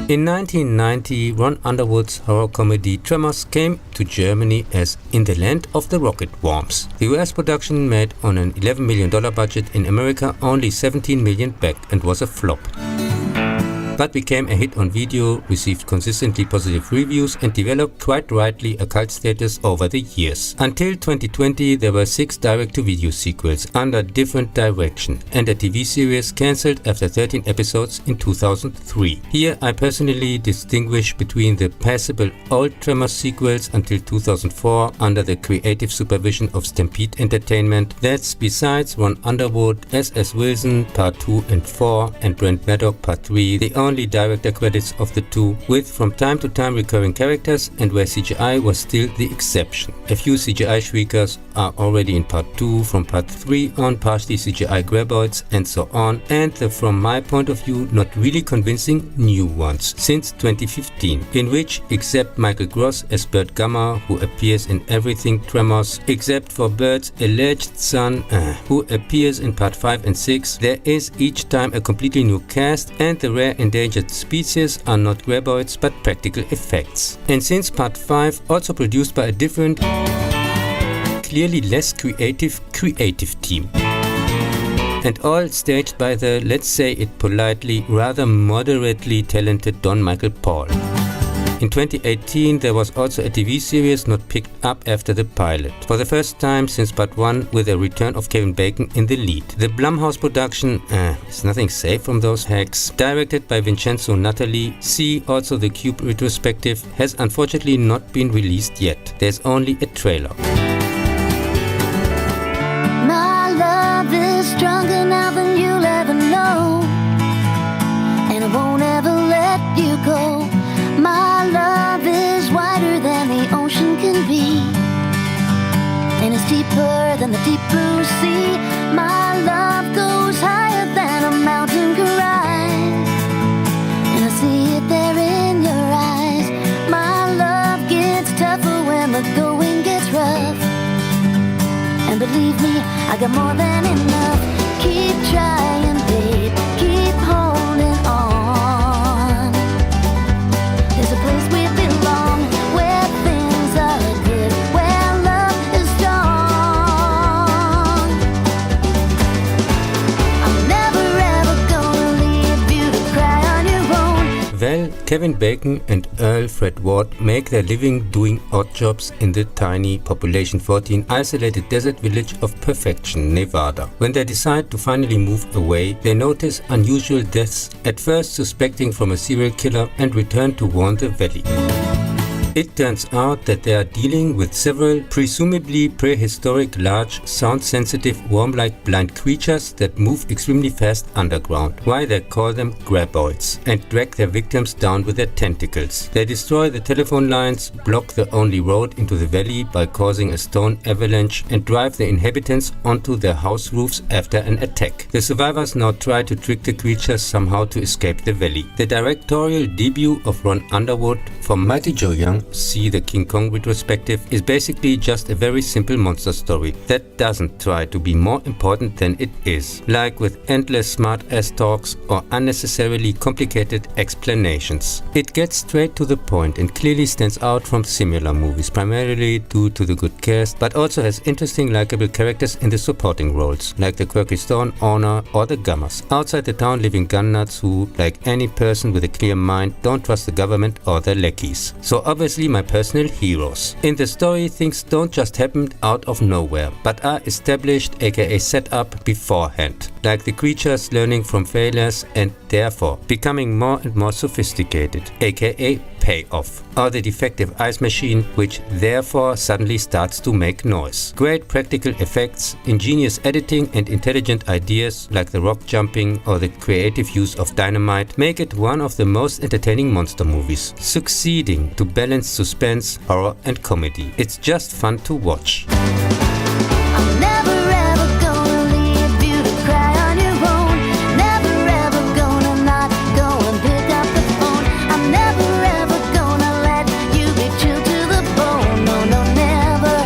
In 1990, Ron Underwood's horror comedy Tremors came to Germany as In the Land of the Rocket Worms. The US production made on an $11 million budget, in America only $17 million back, and was a flop. But became a hit on video, received consistently positive reviews, and developed quite rightly a cult status over the years. Until 2020 there were 6 direct-to-video sequels under different direction, and a TV series cancelled after 13 episodes in 2003. Here I personally distinguish between the passable old Tremors sequels until 2004 under the creative supervision of Stampede Entertainment. That's besides Ron Underwood, S.S. Wilson Part 2 and 4 and Brent Maddock Part 3, the only director credits of the two, with from time to time recurring characters and where CGI was still the exception. A few CGI shriekers are already in Part 2, from Part 3 on partially CGI graboids and so on, and the, from my point of view, not really convincing new ones since 2015, in which, except Michael Gross as Bert Gamma, who appears in everything Tremors, except for Bert's alleged son, who appears in Part 5 and 6, there is each time a completely new cast, and the rare endangered species are not graboids but practical effects. And since Part 5, also produced by a different, clearly less creative team, and all staged by the, let's say it politely, rather moderately talented Don Michael Paul. In 2018 there was also a TV series not picked up after the pilot, for the first time since Part 1, with a return of Kevin Bacon in the lead. The Blumhouse production is nothing safe from those hacks, directed by Vincenzo Natali. See also the Cube retrospective, has unfortunately not been released yet. There's only a trailer. My love is stronger now than you'll ever know, and I won't ever let you go. My love is wider than the ocean can be, and it's deeper than the deep blue sea. My love goes higher than a mountain can rise, and I see it there in your eyes. My love gets tougher when the going gets rough, and believe me, I got more than enough. Keep trying, babe, keep holding on. There's a place we belong, where things are good, where love is strong. I'm never ever gonna leave you to cry on your own. Well, Kevin Bacon and Earl Fred Ward make their living doing odd jobs in the tiny, population 14, isolated desert village of Perfection, Nevada. When they decide to finally move away, they notice unusual deaths, at first suspecting from a serial killer, and return to warn the valley. It turns out that they are dealing with several presumably prehistoric, large, sound-sensitive, worm-like blind creatures that move extremely fast underground. Why they call them graboids, and drag their victims down with their tentacles. They destroy the telephone lines, block the only road into the valley by causing a stone avalanche, and drive the inhabitants onto their house roofs after an attack. The survivors now try to trick the creatures somehow to escape the valley. The directorial debut of Ron Underwood, from Mighty Joe Young, see the King Kong retrospective, is basically just a very simple monster story that doesn't try to be more important than it is, like with endless smart-ass talks or unnecessarily complicated explanations. It gets straight to the point and clearly stands out from similar movies, primarily due to the good cast, but also has interesting likable characters in the supporting roles, like the quirky stone owner or the Gammas, outside the town living gun nuts who, like any person with a clear mind, don't trust the government or their lackeys. So obviously my personal heroes. In the story, things don't just happen out of nowhere, but are established, aka set up beforehand, like the creatures learning from failures and therefore becoming more and more sophisticated, aka payoff, or the defective ice machine, which therefore suddenly starts to make noise. Great practical effects, ingenious editing, and intelligent ideas like the rock jumping or the creative use of dynamite make it one of the most entertaining monster movies, succeeding to balance suspense, horror, and comedy. It's just fun to watch. I'm never ever gonna leave you to cry on your own. Never ever gonna not go and pick up the phone. I'm never ever gonna let you be chilled to the bone. No, no, never.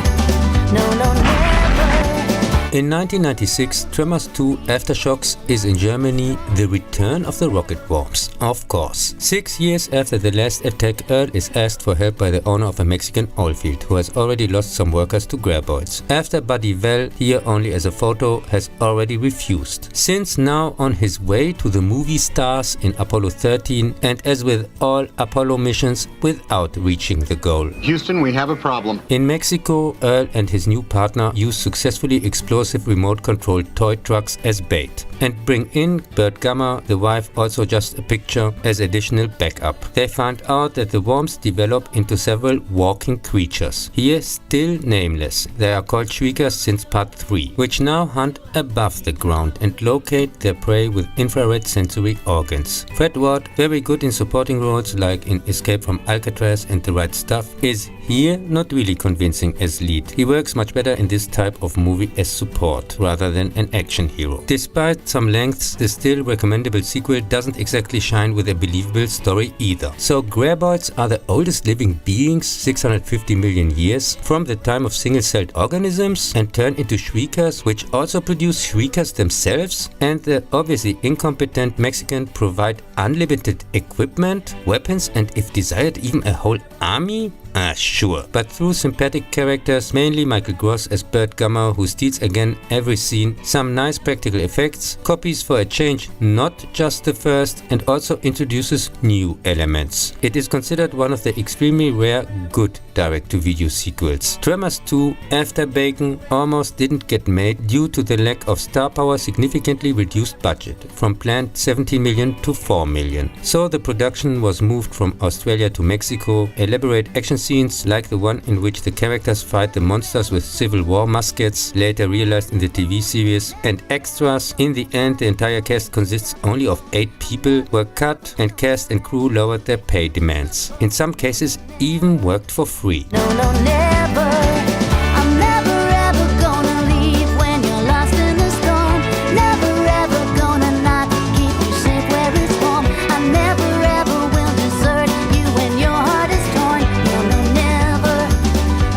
No, no, never. In 1996, Tremors 2 Aftershocks is in Germany the return of the rocket worms, of course. 6 years after the last attack, Earl is asked for help by the owner of a Mexican oil field who has already lost some workers to graboids. After Buddy Well, here only as a photo, has already refused. Since now on his way to the movie stars in Apollo 13, and as with all Apollo missions, without reaching the goal. Houston, we have a problem. In Mexico, Earl and his new partner use successfully explosive remote-controlled toy trucks as bait, and bring in Bert Gamma, the wife, also just a picture, as additional backup. They find out that the worms develop into several walking creatures, here still nameless. They are called shriekers since part 3, which now hunt above the ground and locate their prey with infrared sensory organs. Fred Ward, very good in supporting roles like in Escape from Alcatraz and The Right Stuff, is here not really convincing as lead. He works much better in this type of movie as support rather than an action hero. Despite some lengths, the still recommendable sequel doesn't exactly shine with a believable story either. So graboids are the oldest living beings, 650 million years, from the time of single-celled organisms, and turn into shriekers, which also produce shriekers themselves, and the obviously incompetent Mexican provide unlimited equipment, weapons, and if desired even a whole army? Sure. But through sympathetic characters, mainly Michael Gross as Bert Gamma, who steals again every scene, some nice practical effects, copies for a change not just the first, and also introduces new elements. It is considered one of the extremely rare good direct-to-video sequels. Tremors 2 After Bacon almost didn't get made due to the lack of star power, significantly reduced budget, from planned 17 million to 4 million. So the production was moved from Australia to Mexico. Elaborate action scenes like the one in which the characters fight the monsters with Civil War muskets, later realized in the TV series, and extras. In the end, the entire cast consists only of 8 people, were cut, and cast and crew lowered their pay demands. In some cases even worked for free. No, never. I'm never ever gonna leave when you're lost in the storm. Never ever gonna not keep you safe where it's warm. I never ever will desert you when your heart is torn. No, never.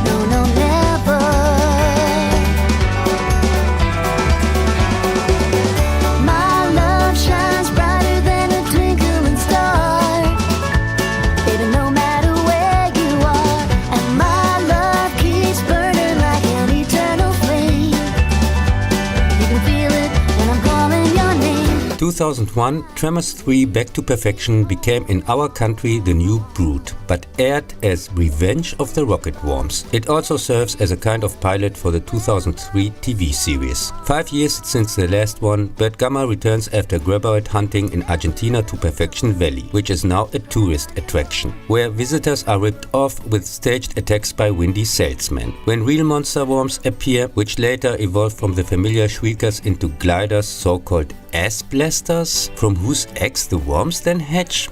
No, never. My love shines brighter than a twinkling star. Baby, no matter where you are, and my love keeps burning like an eternal flame. You can feel it when I'm calling your name. 2001, Tremors 3 Back to Perfection became in our country the new Brood, but aired as Revenge of the Rocket Worms. It also serves as a kind of pilot for the 2003 TV series. 5 years since the last one, Bert Gamma returns after graboid hunting in Argentina to Perfection Valley, which is now a tourist attraction, where visitors are ripped off with staged attacks by windy salesmen. When real monster worms appear, which later evolved from the familiar shriekers into gliders, so-called ass blasters, from whose eggs the worms then hatch?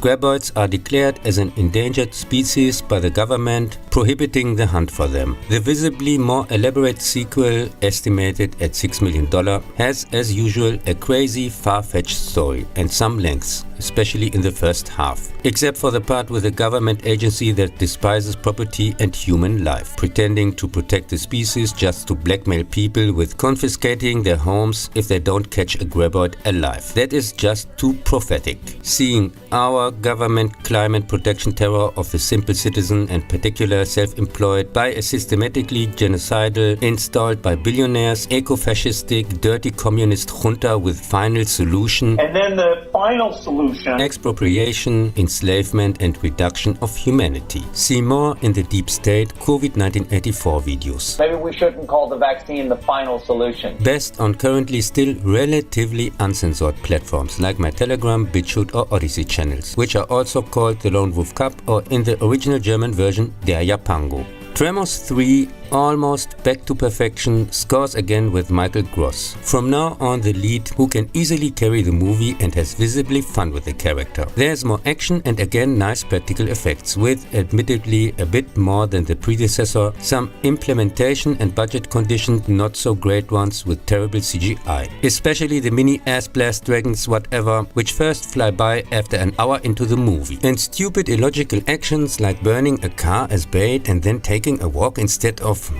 Graboids are declared as an endangered species by the government, prohibiting the hunt for them. The visibly more elaborate sequel, estimated at $6 million, has as usual a crazy, far-fetched story and some lengths, especially in the first half. Except for the part with a government agency that despises property and human life, pretending to protect the species just to blackmail people with confiscating their homes if they don't catch a graboid alive. That is just too prophetic. Seeing our government climate protection terror of the simple citizen, and particular self-employed, by a systematically genocidal, installed by billionaires, eco-fascistic, dirty communist junta with final solution. And then the final solution: expropriation, enslavement and reduction of humanity. See more in the Deep State COVID-1984 videos. Maybe we shouldn't call the vaccine the final solution. Best on currently still relatively uncensored platforms like my Telegram, BitChute or Odysee channels, which are also called the Lone Wolf Cub, or in the original German version, Der Japango. Tremors 3 Almost Back to Perfection scores again with Michael Gross. From now on the lead, who can easily carry the movie and has visibly fun with the character. There's more action and again nice practical effects, with admittedly a bit more than the predecessor, some implementation and budget conditioned not so great ones with terrible CGI. Especially the mini ass blast dragons whatever, which first fly by after an hour into the movie. And stupid illogical actions like burning a car as bait and then taking a walk instead of of,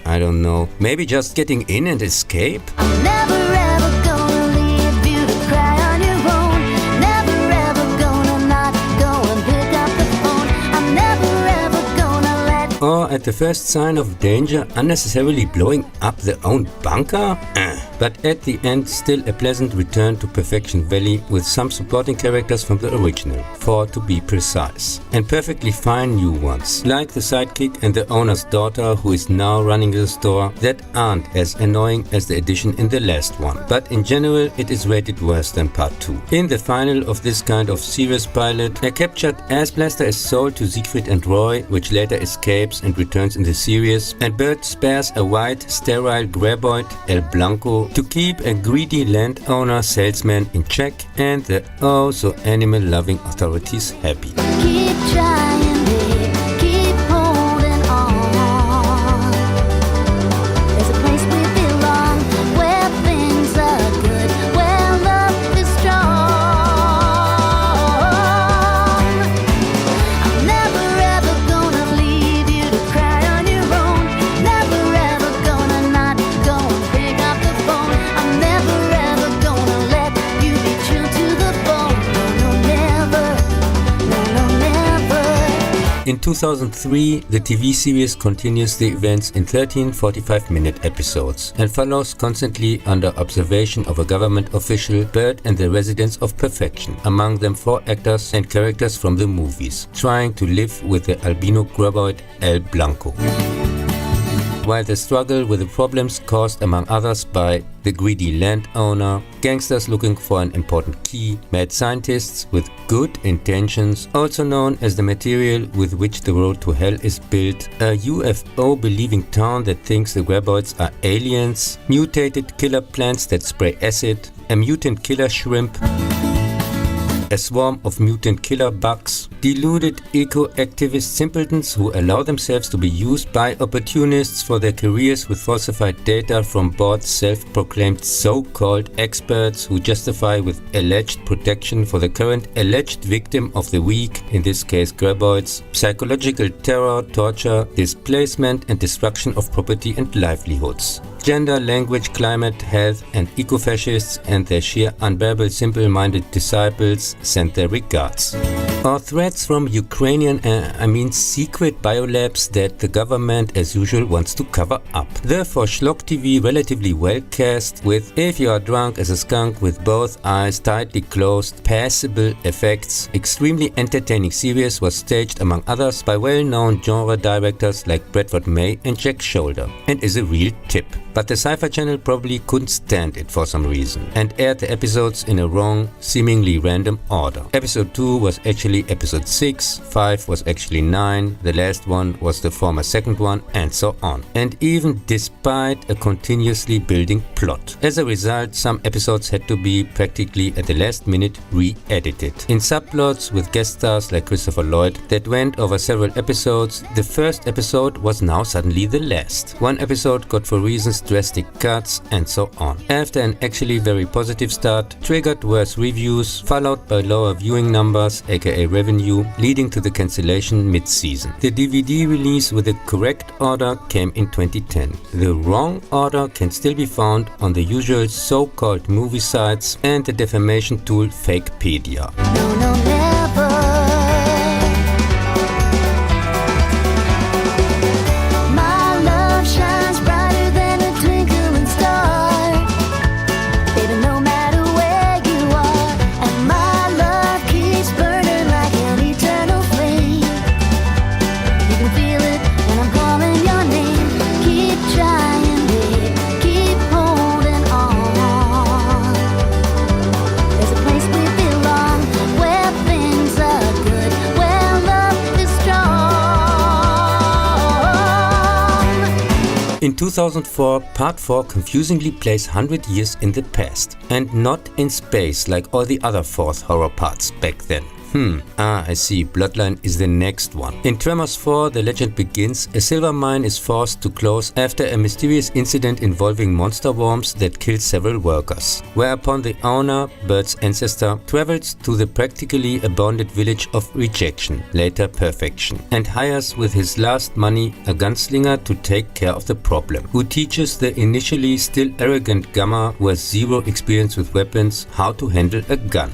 I don't know, maybe just getting in and escape? I'm never ever gonna leave you to cry on your own. Never ever gonna not go and pick up the phone. I'm never ever gonna let. Or at the first sign of danger, unnecessarily blowing up their own bunker? But at the end, still a pleasant return to Perfection Valley with some supporting characters from the original, 4 to be precise, and perfectly fine new ones, like the sidekick and the owner's daughter who is now running the store, that aren't as annoying as the addition in the last one, but in general it is rated worse than part 2. In the final of this kind of serious pilot, a captured ass blaster is sold to Siegfried and Roy, which later escapes and returns in the series, and Bert spares a white, sterile graboid, El Blanco, to keep a greedy landowner salesman in check and the so animal-loving authorities happy. Keep trying, babe. Keep holding on. There's a place we belong, where things are good, where love is strong. I'm never ever gonna leave you to cry on your own. Never ever gonna not go and pick up the phone. I'm never ever gonna let you be true to the bone. No, never. No, never. In 2003, the TV series continues the events in 13 45-minute episodes and follows constantly under observation of a government official, Bert and the residents of Perfection, among them 4 actors and characters from the movies, trying to live with the albino graboid El Blanco. While they struggle with the problems caused among others by the greedy landowner, gangsters looking for an important key, mad scientists with good intentions, also known as the material with which the road to hell is built, a UFO-believing town that thinks the graboids are aliens, mutated killer plants that spray acid, a mutant killer shrimp, a swarm of mutant killer bugs, deluded eco-activist simpletons who allow themselves to be used by opportunists for their careers with falsified data from bored self-proclaimed so-called experts who justify with alleged protection for the current alleged victim of the week, in this case graboids, psychological terror, torture, displacement and destruction of property and livelihoods. Gender, language, climate, health and eco-fascists and their sheer unbearable simple-minded disciples send their regards. Or threats from Ukrainian, secret biolabs that the government as usual wants to cover up. Therefore Schlock TV relatively well cast with If You Are Drunk as a Skunk with Both Eyes Tightly Closed, passable effects, extremely entertaining series was staged among others by well-known genre directors like Bradford May and Jack Shoulder and is a real tip. But the Sci-Fi Channel probably couldn't stand it for some reason and aired the episodes in a wrong, seemingly random order. Episode 2 was actually episode 6, 5 was actually 9, the last one was the former second one, and so on. And even despite a continuously building plot. As a result, some episodes had to be practically at the last minute re-edited. In subplots with guest stars like Christopher Lloyd that went over several episodes, the first episode was now suddenly the last. One episode got for reasons drastic cuts and so on. After an actually very positive start, triggered worse reviews, followed by lower viewing numbers aka revenue, leading to the cancellation mid-season. The DVD release with the correct order came in 2010. The wrong order can still be found on the usual so-called movie sites and the defamation tool Fakepedia. No, never. In 2004, Part 4 confusingly plays 100 years in the past, and not in space like all the other fourth horror parts back then. I see. Bloodline is the next one. In Tremors 4, the legend begins. A silver mine is forced to close after a mysterious incident involving monster worms that kill several workers. Whereupon the owner, Bert's ancestor, travels to the practically abandoned village of Rejection, later Perfection, and hires with his last money a gunslinger to take care of the problem, who teaches the initially still arrogant Gamma, who has zero experience with weapons, how to handle a gun,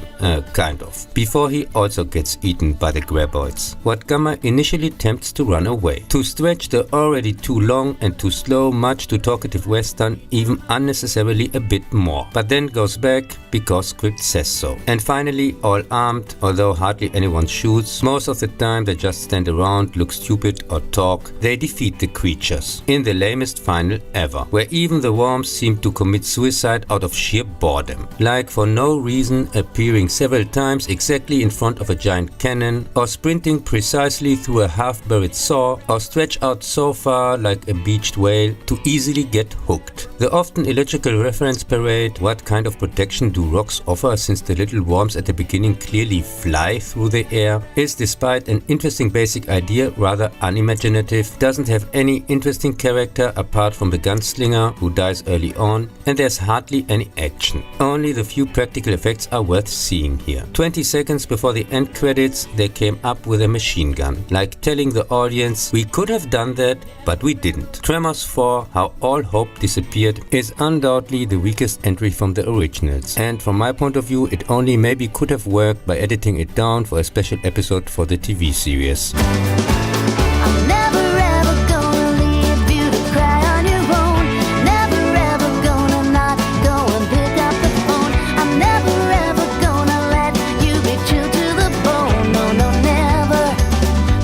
kind of, before he also gets eaten by the graboids. What Gamma initially tempts to run away, to stretch the already too long and too slow, much too talkative Western even unnecessarily a bit more, but then goes back because script says so. And finally, all armed, although hardly anyone shoots, most of the time they just stand around, look stupid or talk, they defeat the creatures in the lamest final ever, where even the worms seem to commit suicide out of sheer boredom, like for no reason appearing several times exactly in front of a giant cannon, or sprinting precisely through a half-buried saw, or stretch out so far like a beached whale to easily get hooked. The often illogical reference parade, what kind of protection do rocks offer since the little worms at the beginning clearly fly through the air, is despite an interesting basic idea rather unimaginative, doesn't have any interesting character apart from the gunslinger who dies early on, and there's hardly any action. Only the few practical effects are worth seeing here. 20 seconds before the end credits, they came up with a machine gun, like telling the audience, we could have done that, but we didn't. Tremors 4, How All Hope Disappeared, is undoubtedly the weakest entry from the originals, and from my point of view it only maybe could have worked by editing it down for a special episode for the TV series. I'm never ever gonna leave you to cry on your own. Never ever gonna not go and pick up the phone. I'm never ever gonna let you be chilled to the bone. No, no, never.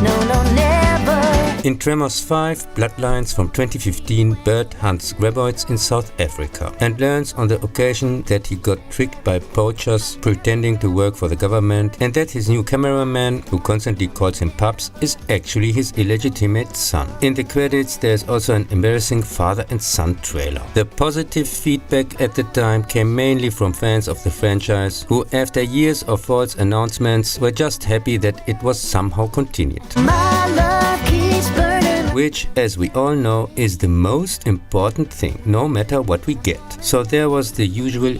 No, no, never. In Tremors 5, Bloodlines from 2015, Bert hunts graboids in South Africa and learns on the occasion that he got tricked by poachers pretending to work for the government, and that his new cameraman, who constantly calls him Pups, is actually his illegitimate son. In the credits there's also an embarrassing father and son trailer. The positive feedback at the time came mainly from fans of the franchise, who after years of false announcements were just happy that it was somehow continued. My love keeps burning. Which, as we all know, is the most important thing, no matter what we get. So there was the usual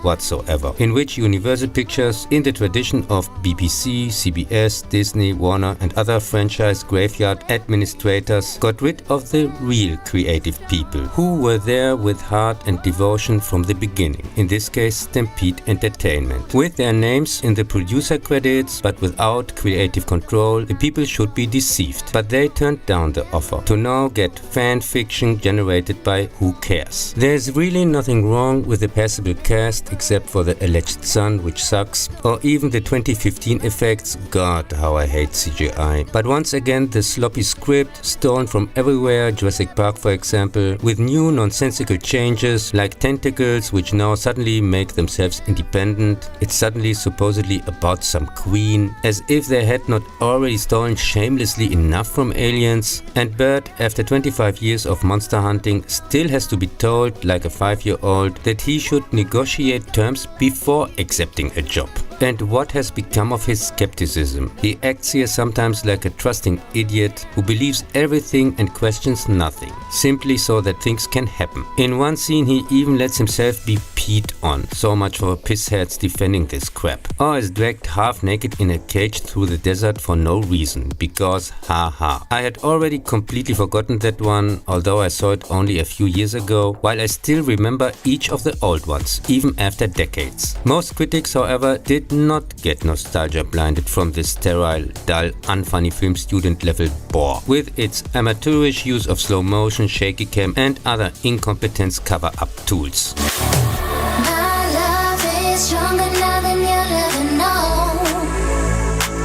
whatsoever, in which Universal Pictures, in the tradition of BBC, CBS, Disney, Warner and other franchise graveyard administrators, got rid of the real creative people, who were there with heart and devotion from the beginning, in this case Stampede Entertainment. With their names in the producer credits, but without creative control, the people should be deceived, but they turned down the offer to now get fan fiction generated by Who Cares. There's really nothing wrong with the passable cast except for the alleged son, which sucks, or even the 2015 effects. God, how I hate CGI. But once again, the sloppy script, stolen from everywhere, Jurassic Park for example, with new nonsensical changes like tentacles which now suddenly make themselves independent. It's suddenly supposedly about some queen, as if they had not already stolen shamelessly enough from aliens. And Bert, after 25 years of monster hunting, still has to be told, like a 5-year-old, that he should negotiate terms before accepting a job. And what has become of his skepticism? He acts here sometimes like a trusting idiot who believes everything and questions nothing, simply so that things can happen. In one scene he even lets himself be peed on, so much for pissheads defending this crap. Or is dragged half naked in a cage through the desert for no reason, because haha. I had already completely forgotten that one, although I saw it only a few years ago, while I still remember each of the old ones, even after decades. Most critics, however, did not get nostalgia blinded from this sterile, dull, unfunny film student level bore, with its amateurish use of slow motion, shaky cam and other incompetence cover up tools. My love is stronger now than you'll ever know,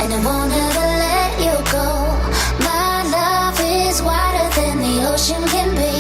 and I won't ever let you go. My love is wider than the ocean can be,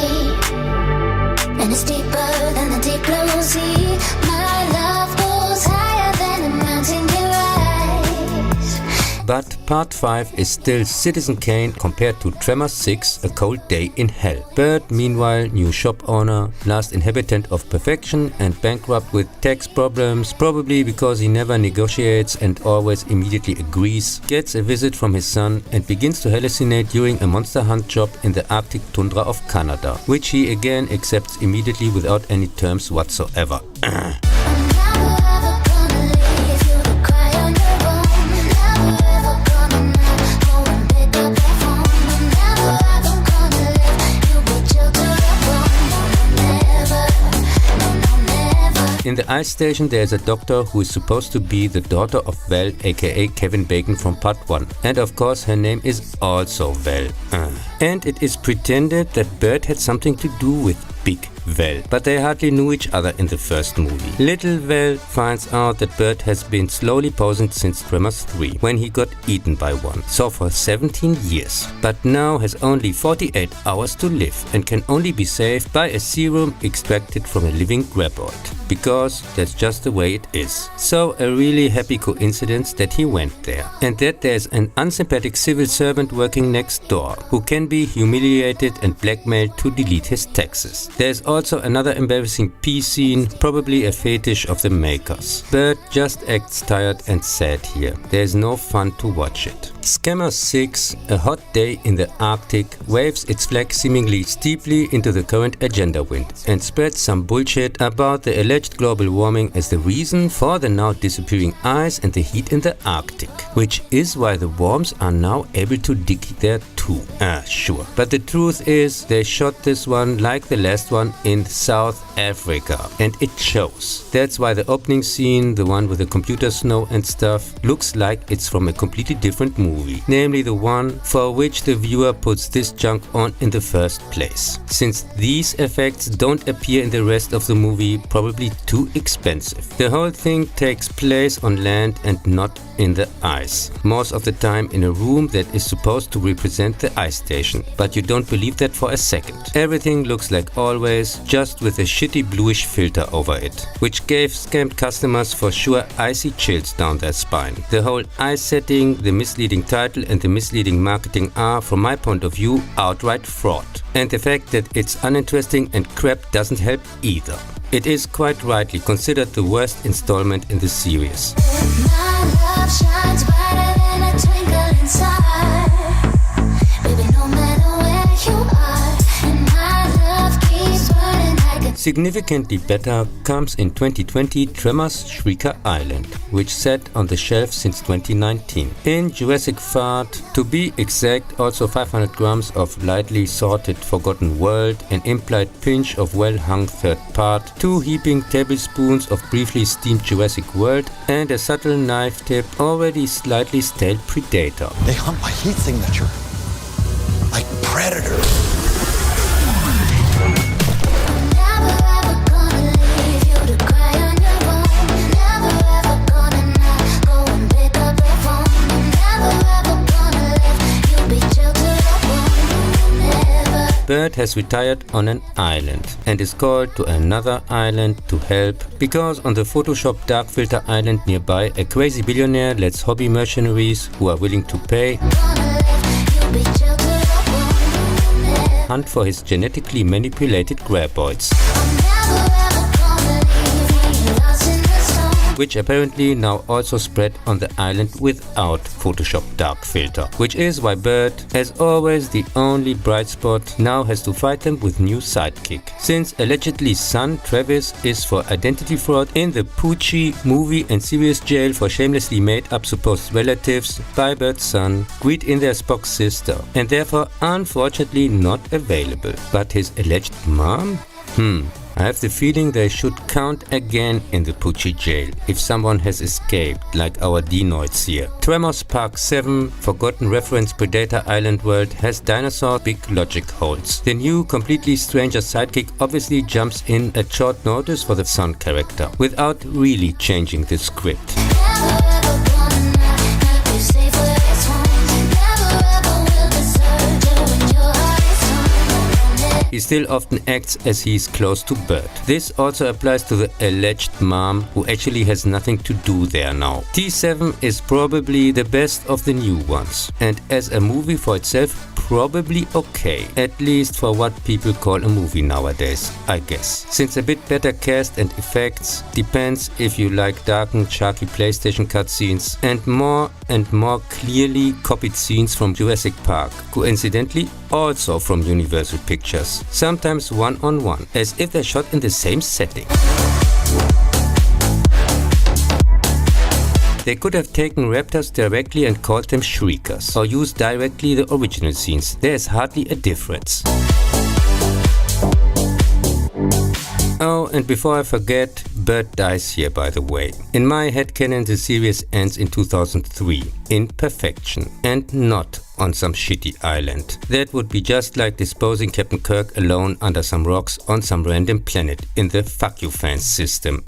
and it's deeper than the deep blue sea. My love goes higher than a mountain can rise, But Part 5 is still Citizen Kane compared to Tremors 6, A Cold Day in Hell. Bert, meanwhile, new shop owner, last inhabitant of perfection and bankrupt with tax problems, probably because he never negotiates and always immediately agrees, gets a visit from his son and begins to hallucinate during a monster hunt job in the Arctic tundra of Canada, which he again accepts immediately without any terms whatsoever. In the ice station there is a doctor who is supposed to be the daughter of Val, aka Kevin Bacon from part 1. And of course her name is also Val. And it is pretended that Bert had something to do with Big Val, but they hardly knew each other in the first movie. Little Val finds out that Bert has been slowly poisoned since Tremors 3, when he got eaten by one, so for 17 years, but now has only 48 hours to live and can only be saved by a serum extracted from a living graboid, because that's just the way it is. So a really happy coincidence that he went there, and that there's an unsympathetic civil servant working next door, who can be humiliated and blackmailed to delete his taxes. There's also another embarrassing pee scene, probably a fetish of the makers. Bert just acts tired and sad here. There's no fun to watch it. Scammer 6, A Hot Day in the Arctic, waves its flag seemingly steeply into the current agenda wind and spreads some bullshit about the alleged global warming as the reason for the now disappearing ice and the heat in the Arctic, which is why the worms are now able to dig there too. Sure. But the truth is, they shot this one like the last one in South Africa, and it shows. That's why the opening scene, the one with the computer snow and stuff, looks like it's from a completely different movie, namely the one for which the viewer puts this junk on in the first place. Since these effects don't appear in the rest of the movie, probably too expensive. The whole thing takes place on land and not in the ice, most of the time in a room that is supposed to represent the ice station, but you don't believe that for a second. Everything looks like always, just with a shitty bluish filter over it, which gave scammed customers for sure icy chills down their spine. The whole ice setting, the misleading title and the misleading marketing are, from my point of view, outright fraud. And the fact that it's uninteresting and crap doesn't help either. It is quite rightly considered the worst installment in the series. My love shines brighter than a twinkle inside. Baby, no matter where you are, and my love keeps burning like a... Significantly better comes in 2020 Tremors Shrieker Island, which sat on the shelf since 2019. In Jurassic Fart, to be exact, also 500 grams of lightly sorted Forgotten World, an implied pinch of well-hung third part, 2 heaping tablespoons of briefly steamed Jurassic World, and a subtle knife-tip, already slightly stale Predator. They hunt by heat signature, like predators. Bert has retired on an island and is called to another island to help, because on the Photoshop dark filter island nearby a crazy billionaire lets hobby mercenaries who are willing to pay hunt for his genetically manipulated graboids, which apparently now also spread on the island without Photoshop dark filter, which is why Bert, as always the only bright spot, now has to fight them with new sidekick, since allegedly son Travis is for identity fraud in the Poochie movie and series jail for shamelessly made up supposed relatives by Bert's son, greet in their Spock's sister, and therefore unfortunately not available. But his alleged mom? I have the feeling they should count again in the Poochie jail if someone has escaped, like our Dinoids here. Tremors Park 7, Forgotten Reference Predator Island World, has dinosaur big logic holes. The new, completely stranger sidekick obviously jumps in at short notice for the son character, without really changing the script. He still still often acts as he is close to Bert. This also applies to the alleged mom, who actually has nothing to do there now. T7 is probably the best of the new ones, and as a movie for itself, probably okay, at least for what people call a movie nowadays, I guess. Since a bit better cast and effects, depends if you like darkened, sharky PlayStation cutscenes and more clearly copied scenes from Jurassic Park, coincidentally also from Universal Pictures, sometimes one-on-one, as if they're shot in the same setting. They could have taken raptors directly and called them shriekers, or used directly the original scenes. There is hardly a difference. Oh, and before I forget, Bert dies here, by the way. In my headcanon, the series ends in 2003, in perfection, and not on some shitty island. That would be just like disposing Captain Kirk alone under some rocks on some random planet in the fuck you fans system.